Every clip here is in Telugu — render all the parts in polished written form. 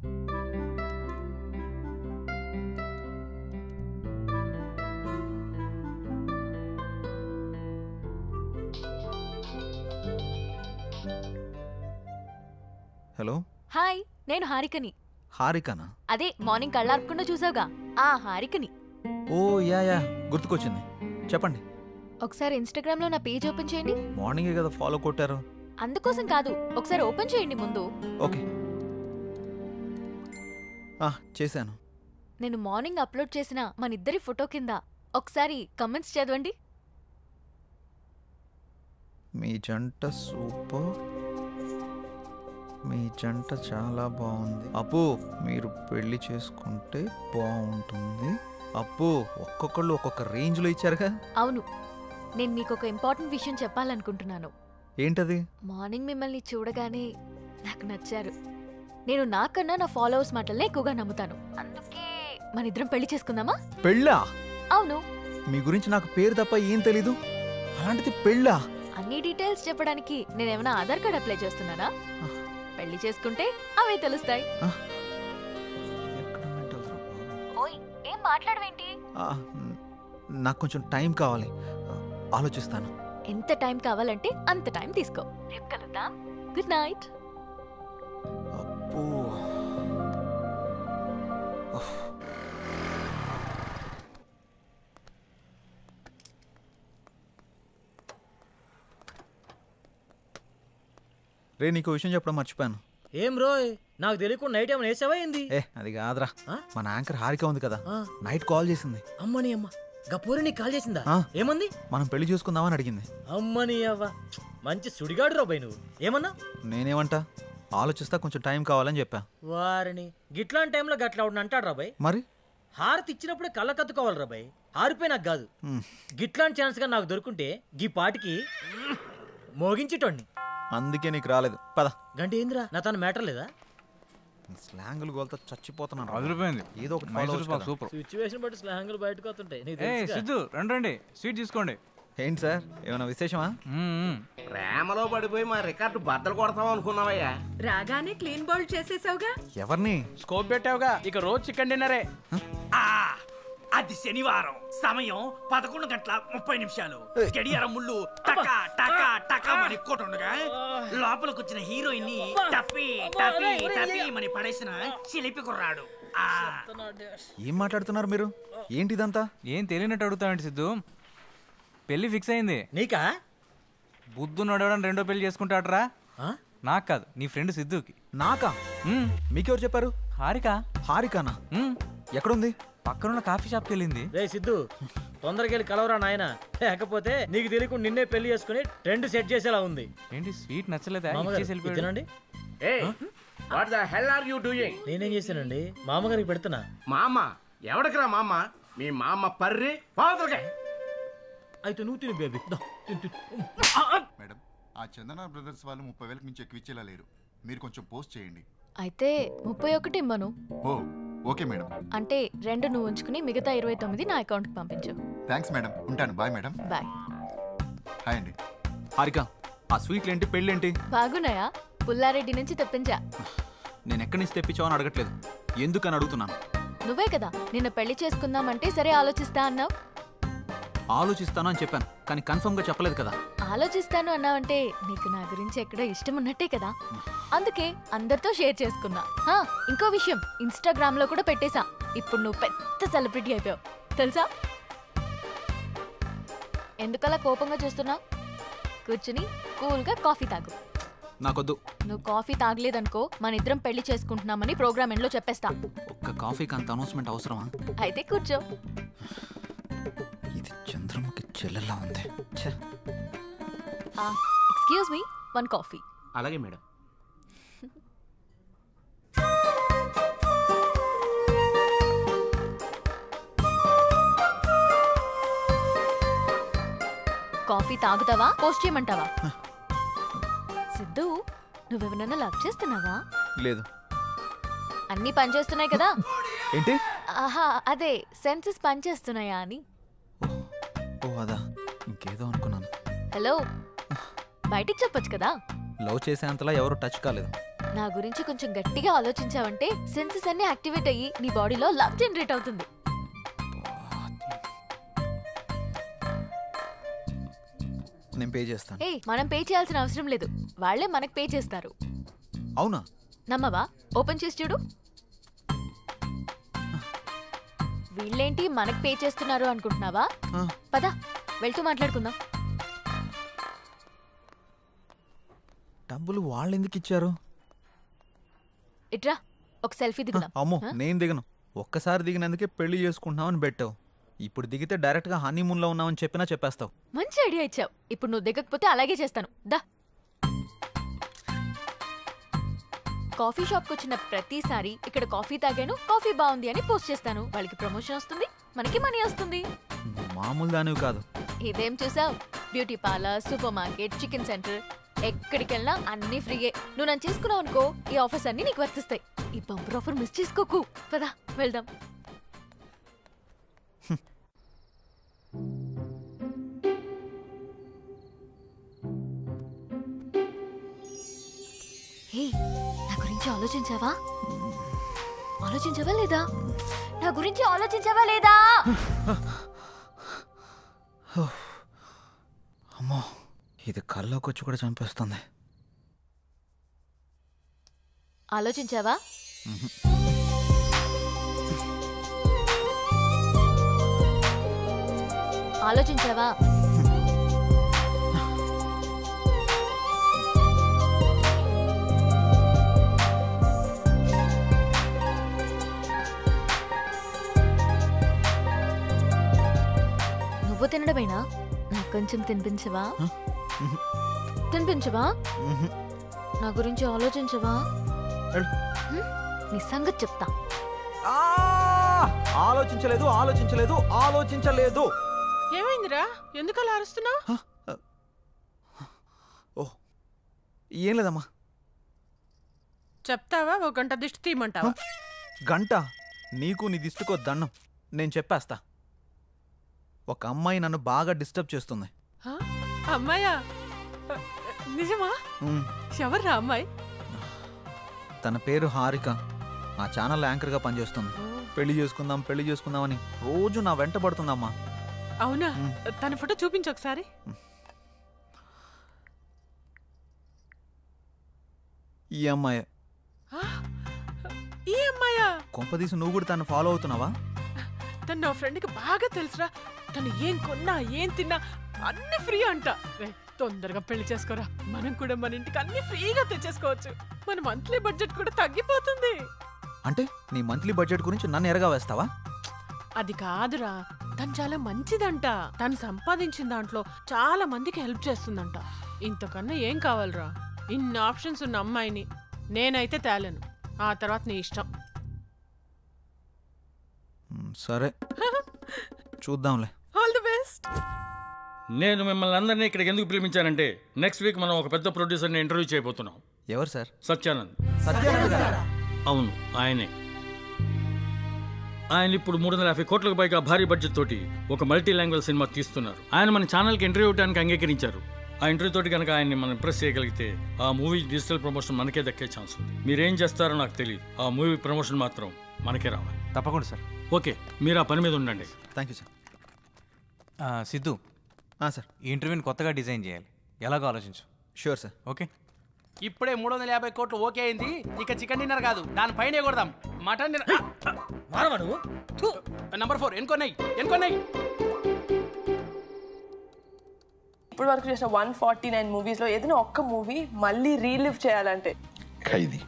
హలో హాయ్, నేను హారికని. హారికనా? అదే మార్నింగ్ కళ్ళార్పకుండా చూసావుగా ఆ హారికని. ఓ యా గుర్తుకొచ్చింది, చెప్పండి. ఒకసారి ఇన్స్టాగ్రామ్ లో నా పేజ్ ఓపెన్ చేయండి. మార్నింగే కదా ఫాలో కొట్టారు. అందుకోసం కాదు, ఒకసారి ఓపెన్ చేయండి ముందు. ఓకే చేశాను. నేను మార్నింగ్ అప్లోడ్ చేసిన మన ఇద్దరి ఫోటో కింద ఒకసారి కమెంట్స్ చదవండి. మీ జంట సూపర్, మీ జంట చాలా బాగుంది. అప్పు మీరు పెళ్లి చేసుకుంటే బాగుంటుంది. అప్పు ఒక్కొక్కళ్ళు ఒక్కొక్క రేంజ్లో ఇచ్చారుగా. అవును, నేను మీకు ఒక ఇంపార్టెంట్ విషయం చెప్పాలనుకుంటున్నాను. ఏంటది? మార్నింగ్ మిమ్మల్ని చూడగానే నాకు నచ్చారు. నేను నాకన్నా నా ఫాలోవర్స్ మాటలనే ఎక్కువగా నమ్ముతాను. అందుకే మన ఇద్దరం పెళ్లి చేసుకుందామా? పెళ్ళా? అవును. మీ గురించి నాకు పేరు తప్ప ఏం తెలీదు, అలాంటిది పెళ్ళా? అన్ని డీటెయిల్స్ చెప్పడానికి నేనేమైనా ఆధార్ కార్డ్ అప్లై చేస్తున్నానా? పెళ్లి చేసుకుంటే అవే తెలుస్తాయి. ఓయ్, ఏం మాట్లాడవేంటి? నాకు కొంచెం టైం కావాలి, ఆలోచిస్తాను. ఎంత టైం కావాలంటే అంత టైం తీసుకో. రేపు కలుద్దాం. Good night. అబ్బో, రే నీకు విషయం చెప్పడం మర్చిపోయాను. ఏం రోయ్, నాకు తెలియకుండా నైట్ ఏమైనా వేసావా ఏంది? అది కాదురా, మన యాంకర్ హారిక ఉంది కదా, నైట్ కాల్ చేసింది. అమ్మని అమ్మ, గపూరి నీకు కాల్ చేసిందా? ఏమంది? మనం పెళ్లి చూసుకుందామని అడిగింది. అమ్మని అవ్వ, మంచి సుడిగాడు రాబాయ్. నువ్వు ఏమన్నా? నేనేమంటా, ఆలోచిస్తా, కొంచెం టైం కావాలని చెప్పా. వారిని గిట్లాంటి టైంలో గట్లా అంటాడు రాబాయ్. మరి హారతి ఇచ్చినప్పుడే కళ్ళ కత్తుకోవాలి రాబాయ్. హారిపోయి నాకు కాదు. గిట్లాంటి ఛాన్స్ గా నాకు దొరుకుంటే గీ పాటికి మోగించేటోడిని. అందుకే నీకు రాలేదు. పద. గంట ఏందిరా, నా తన మ్యాటర్ లేదా? స్లాంగులు గోల్తో చచ్చిపోతున్నాను. అదిరిపోయింది. ఏదో ఒకటి సూపర్. సిచ్యువేషన్ బట్టి స్లాంగులు బయటకు వస్తుంటాయి. సిద్ధు రండి, స్వీట్ తీసుకోండి. ఏంటి సార్, ఏమైనా విశేషమా? ప్రేమలో పడిపోయి మా రికార్డు బద్దలు కొడతావు అనుకున్నావయ్యా. రాగానే క్లీన్ బౌల్ చేసేసావుగా. ఎవరిని స్కోప్ పెట్టావుగా, ఇక రోజు చికెన్ డిన్నరే. అది శనివారం, సమయం 11:30 గడియారం ముళ్ళు టకా టకా టకా మని కొట్టుండగా లోపలికి వచ్చిన హీరోయిన్ ని టప్పి టప్పి టప్పి మని పడేసిన చిలిపి కుర్రాడు. ఏం మాట్లాడుతున్నారు మీరు? ఏంటిదంతా? ఏం తెలియనట్టు అడుగుతానండి సిద్ధు. పెళ్లి ఫిక్స్ అయింది. నీకా? బుద్ధు నడవడం రెండో పెళ్లి చేసుకుంటాడరా. నాకు కాదు, నీ ఫ్రెండ్ సిద్ధుకి. నాకా? మీకెవరు చెప్పారు? హారిక. హారికానా? ఎక్కడుంది? పక్కనున్న కాఫీ షాప్కి వెళ్ళింది. రే సిద్ధు, తొందరగా వెళ్ళి కలవరా నాయన, లేకపోతే నీకు తెలియకుండా నిన్నే పెళ్లి చేసుకుని ట్రెండ్ సెట్ చేసేలా ఉంది. ఏంటి స్వీట్ నచ్చలేదా? తినండి. నేనేం చేశానండి, మామగారికి పెడుతున్నా. మామ ఎవడికిరా మామ? మీ మామ పర్రి పావుతలకే. అయితే నువ్వు తిను బేబీ. మేడం, ఆ చందన బ్రదర్స్ వాళ్ళు 30,000 మించి ఎక్కువ ఇచ్చేలా లేరు. మీరు కొంచెం పోస్ట్ చేయండి. అయితే 31 ఇమ్మను. ఓ ఓకే మేడం. అంటే 2 నువ్వు ఉంచుకుని మిగతా 29 నా అకౌంట్కి పంపించు. థ్యాంక్స్ మేడం, ఉంటాను. Bye madam. బాయ్. హాయ్ అండి. హారిక, ఆ స్వీట్లేంటి, పెళ్ళేంటి? బాగున్నాయా? పుల్లారెడ్డి నుంచి తెప్పించా. నేను ఎక్కడి నుంచి తెప్పించావని అడగట్లేదు, ఎందుకని అడుగుతున్నాను. నువ్వే కదా నిన్న పెళ్లి చేసుకుందామంటే సరే ఆలోచిస్తా అన్నావు. ఆలోచిస్తాను అని చెప్పాను, కానీ కన్ఫర్మ్ గా చెప్పలేదు కదా. ఆలోచిస్తాను అన్నావంటే నీకు నా గురించి ఎక్కడో ఇష్టం ఉన్నట్టే కదా, అందుకే అందరితో షేర్ చేసుకున్నా. ఇంకో విషయం, ఇన్స్టాగ్రామ్ లో కూడా పెట్టేశా. ఇప్పుడు నువ్వు పెద్ద సెలబ్రిటీ అయిపోయావు తెలుసా. ఎందుకలా కోపంగా చూస్తున్నావు? కూర్చుని కూల్గా కాఫీ తాగు. నాకొద్దు. నువ్వు కాఫీ తాగలేదనుకో మన ఇద్దరం పెళ్లి చేసుకుంటున్నామని ప్రోగ్రామ్ ఎండ్లో చెప్పేస్తా. ఒక్క కాఫీకి అంత అనౌన్స్మెంట్ అవసరమా? అయితే కూర్చో. ఇది చంద్రముఖి చెల్లెలా ఉంది. Excuse me, 1 coffee. అలాగే మేడం. కాఫీ తాగుతావా, పోస్ట్ చేయమంటావా? సిద్ధు, నువ్వెవరన్నా లవ్ చేస్తున్నావా? లేదు. అన్నీ పనిచేస్తున్నాయి కదా? ఏంటి? ఆహా, అదే సెన్సెస్ పనిచేస్తున్నాయా అని. ఓ అదా, ఇంకేదో అనుకున్నాను. హలో, బయటికి చెప్పొచ్చు కదా. లవ్ చేసేంతలా ఎవరు టచ్ కాలేదు. నా గురించి కొంచెం గట్టిగా ఆలోచించావంటే సెన్సెస్ అన్ని యాక్టివేట్ అయ్యి నీ బాడీలో లవ్ జనరేట్ అవుతుంది. నేను పే చేస్తాను. ఏ మనం పే చేయాల్సిన అవసరం లేదు, వాళ్ళే మనకు పే చేస్తారు. అవునా? నమ్మవా? ఓపెన్ చేసి చూడు. వీళ్ళేంటి మనకు పే చేస్తున్నారు అనుకుంటున్నావా? పద వెళ్తూ మాట్లాడుకుందాం. డబ్బులు వాళ్ళు ఎందుకు ఇచ్చారు? ఇట్రా ఒక సెల్ఫీ దిగుదాం. అమ్మో నేను దిగను. ఒక్కసారి దిగినందుకే పెళ్లి చేసుకుంటున్నావని పెట్టావు. ఇప్పుడు దిగితే డైరెక్ట్గా హనీమూన్లో ఉన్నావని చెప్పినా చెప్పేస్తావు. మంచి ఐడియా ఇచ్చావు. ఇప్పుడు నువ్వు దిగకపోతే అలాగే చేస్తాను. దా. కాఫీ షాప్కి వచ్చిన ప్రతిసారి ఇక్కడ కాఫీ తాగాను, కాఫీ బాగుంది అని పోస్ట్ చేస్తాను. వాళ్ళకి ప్రమోషన్ వస్తుంది, మనకి మనీ వస్తుంది. మామూలు దానివి కాదు. ఇదేం చూసావు? Beauty parlour, super market, chicken centre, ఎక్కడికి వెళ్ళినా అన్ని ఫ్రీయే. నువ్వు నన్ను చేసుకున్నావు అనుకో, ఈ ఆఫర్స్ అన్ని నీకు వర్తిస్తాయి. ఈ బంపర్ ఆఫర్ మిస్ చేసుకోకు. పదా వెళ్దాం. హే, నా గురించి ఆలోచించావా? ఆలోచించావా లేదా? నా గురించి ఆలోచించావా లేదా? అమ్మో, ఇది కల్లోకి వచ్చి కూడా చంపేస్తుంది. ఆలోచించావా? ఆలోచించావా? నువ్వు తినడమేనా? నాకు కొంచెం తినిపించవా? తినిపించవా? నా గురించి ఆలోచించవా? నీ సంగతి చెప్తా. ఆలోచించలేదు ఆలోచించలేదు ఆలోచించలేదు. ఏమైందిరా? ఎందుకు అలా అరుస్తున్నావు? ఓ ఏం లేదమ్మా. చెప్తావా? ఒక గంట దిష్టి తీయమంటావా? గంట? నీకు నీ దిష్టికో దండం. నేను చెప్పేస్తా. ఒక అమ్మాయి నన్ను బాగా డిస్టర్బ్ చేస్తుంది. అమ్మాయా? నిజమా? ఎవర్రా అమ్మాయి? తన పేరు హారిక. ఆ ఛానల్ యాంకర్గా పనిచేస్తుంది. పెళ్లి చేసుకుందాం పెళ్లి చేసుకుందాం అని రోజు నా వెంట పడుతుందమ్మా. అవునా? తన ఫోటో చూపించు ఒకసారి. ఈ అమ్మాయి. ఈ అమ్మాయా? కొంపదీసి నువ్వు కూడా తను ఫాలో అవుతున్నావా? తను నా ఫ్రెండ్కి బాగా తెలుసురా. తను ఏం కొన్నా ఏం తిన్నా అన్ని ఫ్రీ అంట. తొందరగా పెళ్లి చేసుకోరా, మనం కూడా మన ఇంటికి అన్ని ఫ్రీగా తెచ్చేసుకోవచ్చు. మన మంత్లీ బడ్జెట్ కూడా తగ్గిపోతుంది. అంటే నీ మంత్లీ బడ్జెట్ గురించి నన్ను ఎరగా వేస్తావా? అది కాదురా, తను చాలా మంచిదంట. తను సంపాదించిన దాంట్లో చాలా మందికి హెల్ప్ చేస్తుందంట. ఇంతకన్నా ఏం కావాలరా? ఇన్ని ఆప్షన్స్ ఉన్న అమ్మాయిని నేనైతే తేలేను. ఆ తర్వాత నీ ఇష్టం. సరే చూద్దాంలే. All the best. నేను మిమ్మల్ని అందరినీ ఇక్కడికి ఎందుకు పిలిపించానంటే నెక్స్ట్ వీక్ మనం ఒక పెద్ద ప్రొడ్యూసర్ని ఇంటర్వ్యూ చేయబోతున్నాం. ఎవరు సార్? సత్యానంద్. సత్యానంద్ గారా? అవును, ఆయనే. ఆయన ఇప్పుడు 350 కోట్లకు పైగా భారీ బడ్జెట్ తోటి ఒక మల్టీ లాంగ్వేజ్ సినిమా తీస్తున్నారు. ఆయన మన ఛానల్కి ఇంటర్వ్యూ ఇవ్వడానికి అంగీకరించారు. ఆ ఇంటర్వ్యూ తోటి కనుక ఆయన్ని మనం ఇంప్రెస్ చేయగలిగితే ఆ మూవీ డిజిటల్ ప్రమోషన్ మనకే దక్కే ఛాన్స్ ఉంది. మీరేం చేస్తారో నాకు తెలియదు. ఆ మూవీ ప్రమోషన్ మాత్రం మనకే రావాలి. తప్పకుండా సార్. ఓకే, మీరు ఆ పని మీద ఉండండి. Thank you sir. Siddhu sir, ఈ ఇంటర్వ్యూని కొత్తగా డిజైన్ చేయాలి. ఎలాగో ఆలోచించు. Sure sir. ఓకే. ఇప్పుడే 350 కోట్లు ఓకే అయింది. ఇక చికెన్ డిన్నర్ కాదు, దానిపైనే కొడదాం. Mutton dinner. నంబర్ 4 ఎన్కొన్నాయి. ఇప్పుడు వరకు చేసిన 149 మూవీస్ లో ఏదైనా ఒక్క మూవీ మళ్ళీ రీలివ్ చేయాలంటే? ఖైదీ.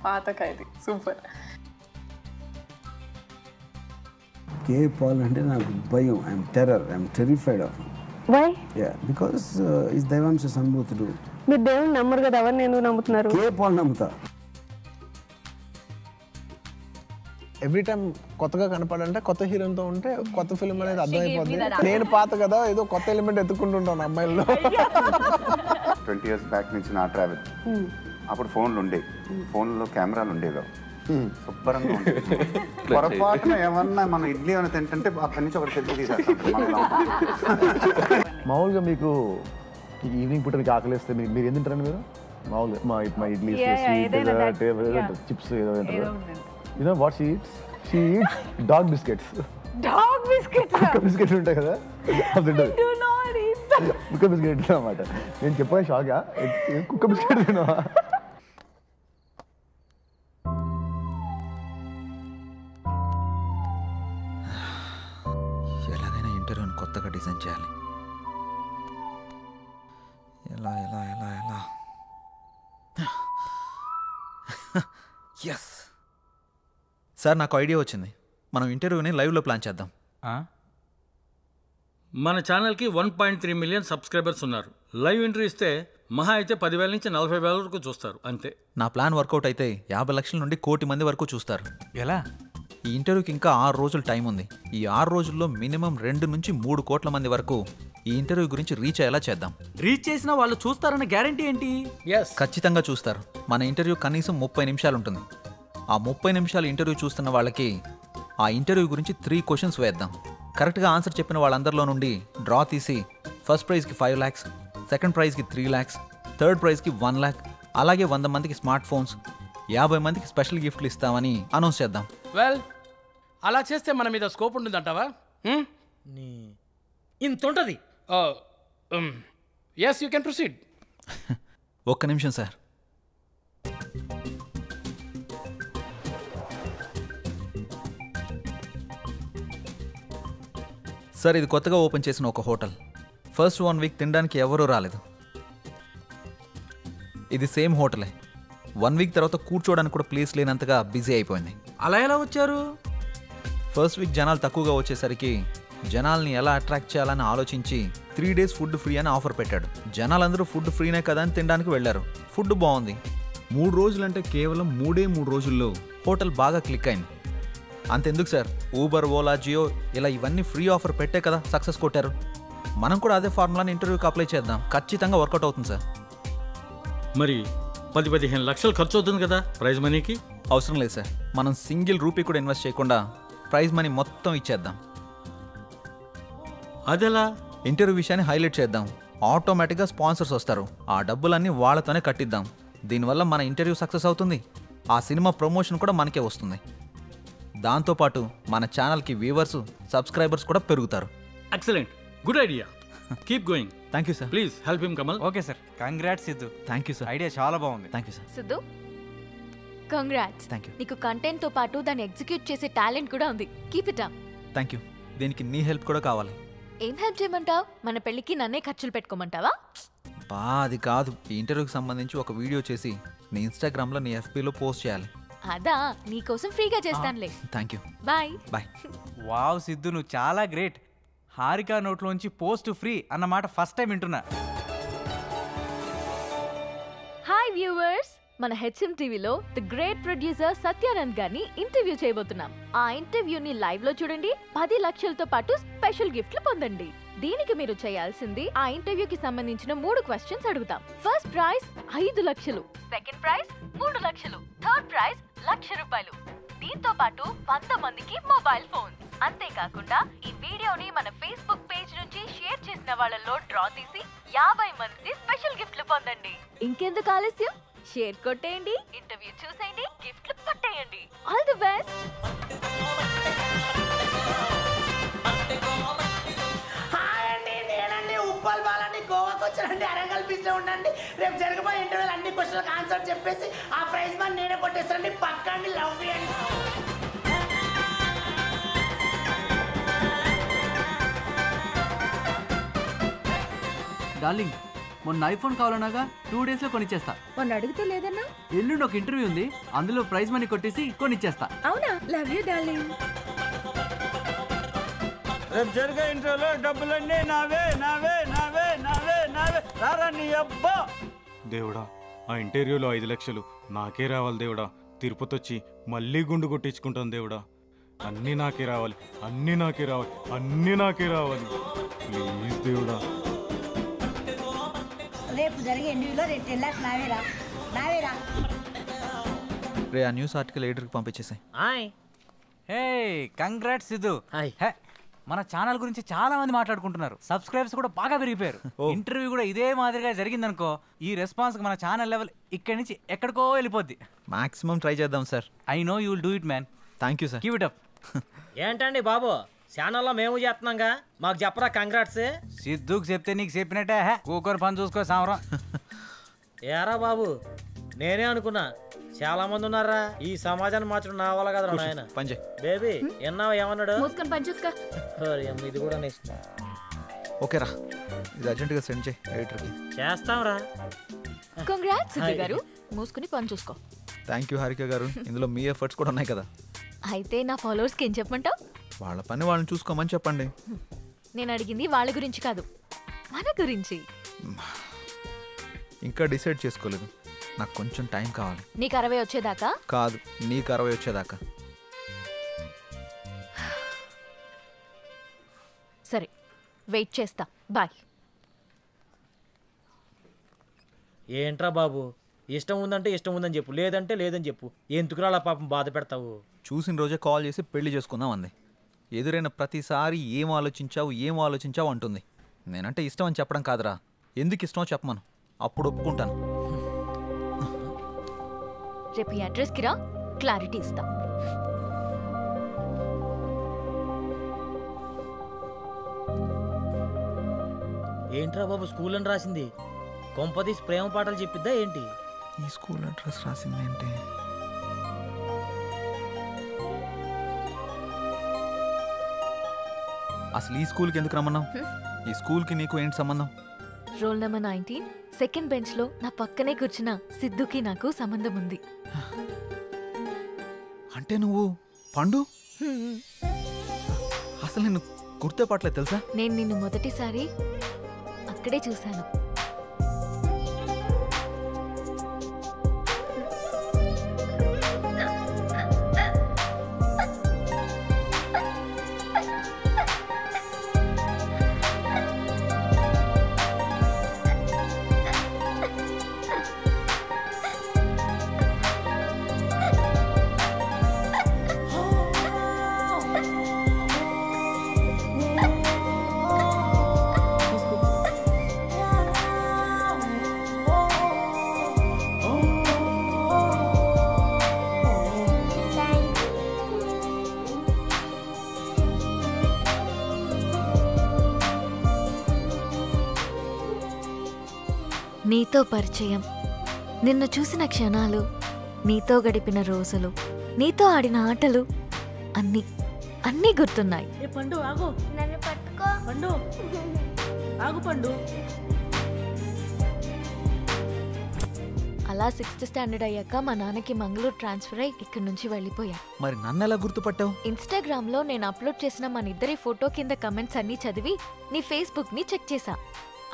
పాత ఖైదీ. సూపర్. కే పాల్ అంటే నాకు భయం. I'm terrified of him. Why? Ya, because is దైవాంశ సంభూతుడు. మీరు దేవుని నమ్మరు కదా, ఎవరిని ఎందుకు నమ్ముతున్నారు? కే పాల్ నమ్ముతా. ఎవ్రీ టైం కొత్తగా కనపడాలంటే కొత్త హీరోతో ఉంటే కొత్త ఫిల్మ్ అనేది అర్థమైపోద్ది. నేను పాత కదా, ఏదో కొత్త ఎలిమెంట్ ఎత్తుకుంటుంటాను అమ్మాయిల్లో. 20 years బ్యాక్ నుంచి నా ట్రావెల్. అప్పుడు ఫోన్లు ఉండేవి, ఫోన్లో కెమెరాలు ఉండేవి. శుభ్రంగా ఉండేది. పొరపాటున ఏమన్నా మనం ఇడ్లీ ఏమైనా తింటుంటే అక్కడి నుంచి ఒకటి సెల్ఫీ తీసేస్తాం. మామూలుగా మీకు ఈవినింగ్ పూట మీకు ఆకలిస్తే మీరు ఏం తింటారండి? మీరు మామూలుగా మా ఇడ్లీ Yeah, yeah, స్వీట్ ఏదైనా that- yeah. చిప్స్ ఏదో ఏదో అంటారు ఉండండి. You know what she eats dog biscuits dog biscuits కుక్క బిస్కెట్ ఉంటాయి కదా అది తింటది do not eat that. కుక్క బిస్కెట్ అన్నమాట నేను చెప్పగా షాగా కుక్క బిస్కెట్ తిన్నావా ఎలాగైనా ఇంటర్వ్యూని కొత్తగా డిజైన్ చేయాలి. ఎలా ఎలా ఎలా ఎలా ఎస్ సార్, నాకు ఐడియా వచ్చింది. మనం ఇంటర్వ్యూని లైవ్లో ప్లాన్ చేద్దాం. మన ఛానల్కి 1.3 మిలియన్ సబ్స్క్రైబర్స్ ఉన్నారు. లైవ్ ఎంట్రీ ఇస్తే మహా అయితే 10,000 నుంచి 40,000 వరకు చూస్తారు అంతే. నా ప్లాన్ వర్కౌట్ అయితే 50 లక్షల నుండి 1 కోటి మంది వరకు చూస్తారు. ఎలా? ఈ ఇంటర్వ్యూకి ఇంకా 6 రోజులు టైం ఉంది. ఈ 6 రోజుల్లో మినిమం 2 నుంచి 3 కోట్ల మంది వరకు ఈ ఇంటర్వ్యూ గురించి రీచ్ అయ్యేలా చేద్దాం. రీచ్ చేసిన వాళ్ళు చూస్తారన్న గ్యారంటీ ఏంటి? ఖచ్చితంగా చూస్తారు. మన ఇంటర్వ్యూ కనీసం 30 నిమిషాలు ఉంటుంది. ఆ 30 నిమిషాలు ఇంటర్వ్యూ చూస్తున్న వాళ్ళకి ఆ ఇంటర్వ్యూ గురించి 3 క్వశ్చన్స్ వేద్దాం. కరెక్ట్గా ఆన్సర్ చెప్పిన వాళ్ళందరిలో నుండి డ్రా తీసి ఫస్ట్ ప్రైజ్కి 5 lakhs, సెకండ్ ప్రైజ్కి 3 lakhs, థర్డ్ ప్రైజ్కి 1 lakh, అలాగే 100 మందికి స్మార్ట్ ఫోన్స్, 50 మందికి స్పెషల్ గిఫ్ట్లు ఇస్తామని అనౌన్స్ చేద్దాం. వెల్, అలా చేస్తే మన మీద స్కోప్ ఉంటుందంటావా? ఇంత ఉంటుంది. Yes, you can proceed. ఒక్క నిమిషం సార్. సార్, ఇది కొత్తగా ఓపెన్ చేసిన ఒక హోటల్. ఫస్ట్ 1 వీక్ తినడానికి ఎవరూ రాలేదు. ఇది సేమ్ హోటలే. 1 వీక్ తర్వాత కూర్చోవడానికి కూడా ప్లేస్ లేనంతగా బిజీ అయిపోయింది. అలా ఎలా వచ్చారు? ఫస్ట్ వీక్ జనాలు తక్కువగా వచ్చేసరికి జనాల్ని ఎలా అట్రాక్ట్ చేయాలని ఆలోచించి 3 days ఫుడ్ ఫ్రీ అని ఆఫర్ పెట్టాడు. జనాలందరూ ఫుడ్ ఫ్రీనే కదా అని తినడానికి వెళ్ళారు. ఫుడ్ బాగుంది. 3 రోజులంటే కేవలం 3 రోజుల్లో హోటల్ బాగా క్లిక్ అయింది. అంతెందుకు సార్, ఊబర్, ఓలా, జియో ఇలా ఇవన్నీ ఫ్రీ ఆఫర్ పెట్టే కదా సక్సెస్ కొట్టారు. మనం కూడా అదే ఫార్ములాని ఇంటర్వ్యూకి అప్లై చేద్దాం. ఖచ్చితంగా వర్కౌట్ అవుతుంది సార్. మరి 10-15 లక్షలు ఖర్చు అవుతుంది కదా ప్రైజ్ మనీకి? అవసరం లేదు సార్. మనం సింగిల్ రూపీ కూడా ఇన్వెస్ట్ చేయకుండా ప్రైజ్ మనీ మొత్తం ఇచ్చేద్దాం. అదెలా? ఇంటర్వ్యూ విషయాన్ని హైలైట్ చేద్దాం. ఆటోమేటిక్గా స్పాన్సర్స్ వస్తారు. ఆ డబ్బులన్నీ వాళ్ళతోనే కట్టిద్దాం. దీనివల్ల మన ఇంటర్వ్యూ సక్సెస్ అవుతుంది. ఆ సినిమా ప్రమోషన్ కూడా మనకే వస్తుంది. దాంతోపాటు మన ఛానల్కి వ్యూవర్స్, సబ్స్క్రైబర్స్ కూడా పెరుగుతారు. Excellent, good idea. Keep going. Thank you sir. Please help him Kamal. Okay sir. Congrats Siddhu. Thank you sir. Idea చాలా బాగుంది. Thank you sir. Siddhu, congrats. Thank you. నీకు కంటెంట్తో పాటు దాన్ని ఎగ్జిక్యూట్ చేసే టాలెంట్ కూడా ఉంది. Keep it up. Thank you. దీనికి నీ హెల్ప్ కూడా కావాలి. ఏం హెల్ప్ చేయమంటావు? మన పెళ్ళికి నన్నే ఖర్చులు పెట్టుకోమంటావా? అది కాదు. ఈ ఇంటర్వ్యూకి సంబంధించి ఒక వీడియో చేసి నీ ఇన్స్టాగ్రామ్లో, నీ FBలో పోస్ట్ చేయాలి. అదా, నీకోసం ఫ్రీగా చేస్తానులే. Thank you. Bye bye. Wow Siddhu, నువ్వు చాలా గ్రేట్. హారికా నోట్లోంచి పోస్ట్ ఫ్రీ అన్నమాట ఫస్ట్ టైం వింటున్నా. హాయ్ వ్యూవర్స్, మన HM TV the great producer Satyanand గారిని ఇంటర్వ్యూ చేయబోతున్నాం. ఆ ఇంటర్వ్యూని లైవ్ లో చూడండి. 10 లక్షలతో పాటు స్పెషల్ గిఫ్ట్లు పొందండి. దీనికి మీరు చేయాల్సింది, ఆ ఇంటర్వ్యూకి సంబంధించిన 3 క్వశ్చన్స్ అడుగుతాం. ఫస్ట్ ప్రైజ్ 5 లక్షలు, సెకండ్ ప్రైజ్ 3 లక్షలు, థర్డ్ ప్రైజ్ ₹1,00,000. దీంతో పాటు 100 మందికి మొబైల్ ఫోన్. అంతేకాకుండా ఈ వీడియోని మన ఫేస్బుక్ పేజ్ నుంచి షేర్ చేసిన వాళ్ళలో డ్రా తీసి 50 మంది స్పెషల్ గిఫ్ట్లు పొందండి. ఇంకెందుకు ఆలస్యం, షేర్ కొట్టేయండి, ఇంటర్వ్యూ చూసేయండి, గిఫ్ట్లు పట్టేయండి. All the best. ఉప్పల్ బాలని గోవాకి వచ్చానండి. అరంగల్ బీచ్ లో ఉండండి. రేపు జరగబోయే ఇంటర్వ్యూలు అన్ని క్వశ్చన్లకు ఆన్సర్ చెప్పేసి ఆ ప్రైజ్ మనీ నేనే కొట్టేస్తానండి. పక్కండి. లవ్ యూ అండి. డార్లింగ్, మొన్న ఐఫోన్ కావాలన్నాగా 2 daysలో కొనిచ్చేస్తా. మొన్న అడిగితే లేదన్నా? ఎల్లుండి ఒక ఇంటర్వ్యూ ఉంది, అందులో ప్రైజ్ మనీ కొట్టేసి కొనిచ్చేస్తా. అవునా? Love you darling. రేపు జరిగే ఇంటర్వ్యూలో డబ్బులన్నీ నావే నావే నావే నావే నావే. రారా నీ అబ్బా. దేవుడా, ఆ ఇంటర్వ్యూలో 5 లక్షలు నాకే రావాలి దేవుడా. తిరుపతి వచ్చి మళ్ళీ గుండు కొట్టించుకుంటాను దేవుడా. అన్నీ నాకే రావాలి, అన్నీ నాకే రావాలి, అన్నీ నాకే రావాలి. ప్లీజ్ దేవుడా. రేపు జరిగే ఇంటర్వ్యూలో 10 lakhs నావేరా నావేరా. రే, ఆ న్యూస్ ఆర్టికల్ ఎడిటర్కి పంపించేసాయి. హే, కంగ్రాట్స్ సిద్ధు. మన ఛానల్ గురించి చాలా మంది మాట్లాడుకుంటున్నారు. సబ్స్క్రైబర్స్ కూడా బాగా పెరిగిపోయారు. ఇంటర్వ్యూ కూడా ఇదే మాదిరిగా జరిగిందనుకో, ఈ రెస్పాన్స్ మన ఛానల్ లెవెల్ ఇక్కడి నుంచి ఎక్కడికో వెళ్ళిపోద్ది. మాక్సిమం ట్రై చేద్దాం sir. I know you will do it man. Thank you sir. Keep it up. ఏంటండి బాబు, ఛానల్లో మేము చేస్తున్నాంగా, మాకు చెప్పరా కంగ్రాట్స్. సిద్ధుకు చెప్తే నీకు చెప్పినట్టే, కూకొని పని చూసుకో సామరం. ఏరా బాబు, నేనే అనుకున్నా చాలా మంది ఉన్నారా ఈ సమాజాన్ని మార్చడం నా వల్ల కదా నాయన. పంజే బేబీ ఎన్నావా ఏమన్నాడు? మూసుకొని పని చూసుకో. ఇది కూడా నెక్స్ట్. ఓకేరా, ఇది అర్జెంటుగా సెండ్ చేయి ఎడిటర్కి. చేస్తాంరా. కంగ్రాట్స్ సిద్ధు గారు, మూసుకుని పని చూసుకో. థ్యాంక్ యూ హారిక గారు, ఇందులో మీ ఎఫర్ట్స్ కూడా ఉన్నాయి కదా. అయితే నా ఫాలోవర్స్కి ఏం చెప్పమంటావు? వాళ్ళ పని వాళ్ళని చూసుకోమని చెప్పండి. నేను అడిగింది వాళ్ళ గురించి కాదు, మన గురించి. ఇంకా డిసైడ్ చేసుకోలేదు, నాకు కొంచెం టైం కావాలి. నీకు 60 వచ్చేదాకా కాదు, నీకు 60 వచ్చేదాకా. సరే, వెయిట్ చేస్తా. బాయ్. ఏంట్రా బాబు, ఇష్టం ఉందంటే ఇష్టం ఉందని చెప్పు, లేదంటే లేదని చెప్పు. ఎందుకురా అలా పాపం బాధ పెడతావు? చూసిన రోజే కాల్ చేసి పెళ్లి చేసుకుందాం అంది. ఎదురైన ప్రతిసారి ఏం ఆలోచించావు అంటుంది. నేనంటే ఇష్టం అని చెప్పడం కాదురా, ఎందుకు ఇష్టమో చెప్పమను, అప్పుడు ఒప్పుకుంటాను. రేపు ఈ అడ్రస్కి రా, క్లారిటీ ఇస్తా. ఏంట్రా బాబు స్కూల్ అని రాసింది? కొంపదీసి ప్రేమ పాటలు చెప్పిద్దా ఏంటి? ఈ స్కూల్ అడ్రస్ రాసింది ఏంటి? అసలు ఈ స్కూల్కి ఎందుకు రమ్మన్నావు? ఈ స్కూల్కి నీకు ఏంటి సంబంధం? రోల్ నెంబర్ 19 సెకండ్ బెంచ్ లో నా పక్కనే కూర్చున్న సిద్ధుకి నాకు సంబంధం ఉంది. అంటే నువ్వు పండు? అసలు నిన్ను గుర్తుపట్టలేదు తెలుసా? నేను నిన్ను మొదటిసారి అక్కడే చూశాను. నీతో పరిచయం, నిన్ను చూసిన క్షణాలు, నీతో గడిపిన రోజులు, నీతో ఆడిన ఆటలు అన్నీ అన్నీ గుర్తున్నాయి. పండు ఆగు, నన్ను పట్టుకో. పండు ఆగు పండు. అలా 6th స్టాండర్డ్ అయ్యాక మా నాన్నకి మంగళూరు ట్రాన్స్ఫర్ అయ్యి ఇక్కడి నుంచి వెళ్ళిపోయా. మరి నన్ను ఎలా గుర్తుపట్టావు? ఇన్స్టాగ్రామ్ లో నేను అప్లోడ్ చేసిన మన ఇద్దరి ఫోటో కింద కమెంట్స్ అన్ని చదివి నీ ఫేస్బుక్ ని చెక్ చేశా.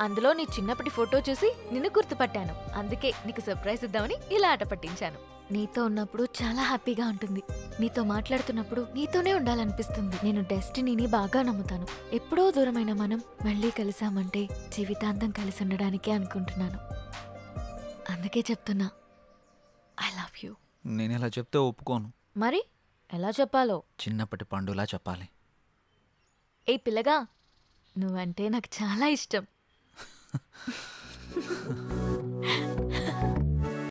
అందులో నీ చిన్నప్పటి ఫోటో చూసి నిన్ను గుర్తుపట్టాను. అందుకే నీకు సర్ప్రైజ్ ఇద్దామని ఇలా ఆట పట్టించాను. నీతో ఉన్నప్పుడు చాలా హ్యాపీగా ఉంటుంది. నీతో మాట్లాడుతున్నప్పుడు నీతోనే ఉండాలనిపిస్తుంది. నేను డెస్టినీని బాగా నమ్ముతాను. ఎప్పుడో దూరమైన మనం మళ్ళీ కలిసామంటే జీవితాంతం కలిసి ఉండడానికే అనుకుంటున్నాను. అందుకే చెప్తున్నా, ఐ లవ్ యూ. నేను ఇలా చెప్తే ఒప్పుకోను. మరి ఎలా చెప్పాలో? చిన్నప్పటి పండులా చెప్పాలి. ఏ పిల్లగా, నువ్వంటే నాకు చాలా ఇష్టం.